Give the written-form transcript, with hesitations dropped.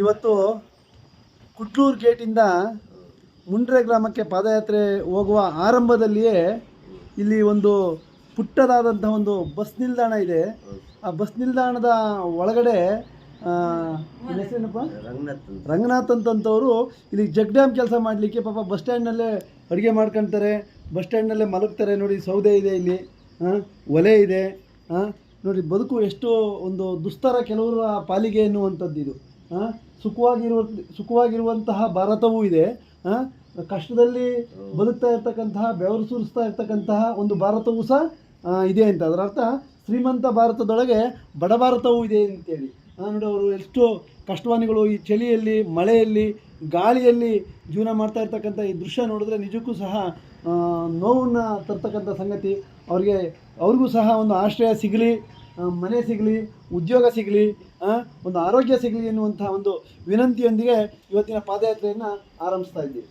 ಇವತ್ತು ಕುಡ್ಲೂರು ಗೇಟಿಂದ ಮುಂಡ್ರೆ ಗ್ರಾಮಕ್ಕೆ ಪಾದಯಾತ್ರೆ ಹೋಗುವ ಆರಂಭದಲ್ಲಿಯೇ ಇಲ್ಲಿ ಒಂದು ಪುಟ್ಟದಾದಂಥ ಒಂದು ಬಸ್ ನಿಲ್ದಾಣ ಇದೆ. ಆ ಬಸ್ ನಿಲ್ದಾಣದ ಒಳಗಡೆ ಹೆಸರೇನಪ್ಪ, ರಂಗನಾಥ್ ಅಂತಂಥವರು ಇಲ್ಲಿ ಜಗ್ ಡ್ಯಾಮ್ ಕೆಲಸ ಮಾಡಲಿಕ್ಕೆ ಪಾಪ ಬಸ್ ಸ್ಟ್ಯಾಂಡ್ನಲ್ಲೇ ಅಡುಗೆ ಮಾಡ್ಕೊಳ್ತಾರೆ, ಬಸ್ ಸ್ಟ್ಯಾಂಡ್ನಲ್ಲೇ ಮಲಗ್ತಾರೆ. ನೋಡಿ, ಸೌದೆ ಇದೆ, ಇಲ್ಲಿ ಒಲೆ ಇದೆ. ನೋಡಿ, ಎಷ್ಟು ಒಂದು ದುಸ್ತರ ಕೆಲವರ ಪಾಲಿಗೆ ಎನ್ನುವಂಥದ್ದು ಇದು. ಸುಖವಾಗಿರುವಂತಹ ಭಾರತವೂ ಇದೆ, ಕಷ್ಟದಲ್ಲಿ ಬದುಕ್ತಾ ಇರ್ತಕ್ಕಂತಹ, ಬೆವರು ಸುರಿಸ್ತಾ ಇರ್ತಕ್ಕಂತಹ ಒಂದು ಭಾರತವೂ ಸಹ ಇದೆ ಅಂತ. ಅದರ ಅರ್ಥ ಶ್ರೀಮಂತ ಭಾರತದೊಳಗೆ ಬಡ ಭಾರತವೂ ಇದೆ ಅಂತೇಳಿ. ನೋಡಿ, ಅವರು ಎಷ್ಟು ಕಷ್ಟವಾನಿಗಳು ಈ ಚಳಿಯಲ್ಲಿ, ಮಳೆಯಲ್ಲಿ, ಗಾಳಿಯಲ್ಲಿ ಜೀವನ ಮಾಡ್ತಾ ಇರ್ತಕ್ಕಂಥ ಈ ದೃಶ್ಯ ನೋಡಿದ್ರೆ ನಿಜಕ್ಕೂ ಸಹ ನೋವನ್ನು ತರ್ತಕ್ಕಂಥ ಸಂಗತಿ. ಅವ್ರಿಗೂ ಸಹ ಒಂದು ಆಶ್ರಯ ಸಿಗಲಿ, ಮನೆ ಸಿಗಲಿ, ಉದ್ಯೋಗ ಸಿಗಲಿ, ಒಂದು ಆರೋಗ್ಯ ಸಿಗಲಿ ಎನ್ನುವಂಥ ಒಂದು ವಿನಂತಿಯೊಂದಿಗೆ ಇವತ್ತಿನ ಪಾದಯಾತ್ರೆಯನ್ನು ಆರಂಭಿಸ್ತಾ ಇದ್ದೀವಿ.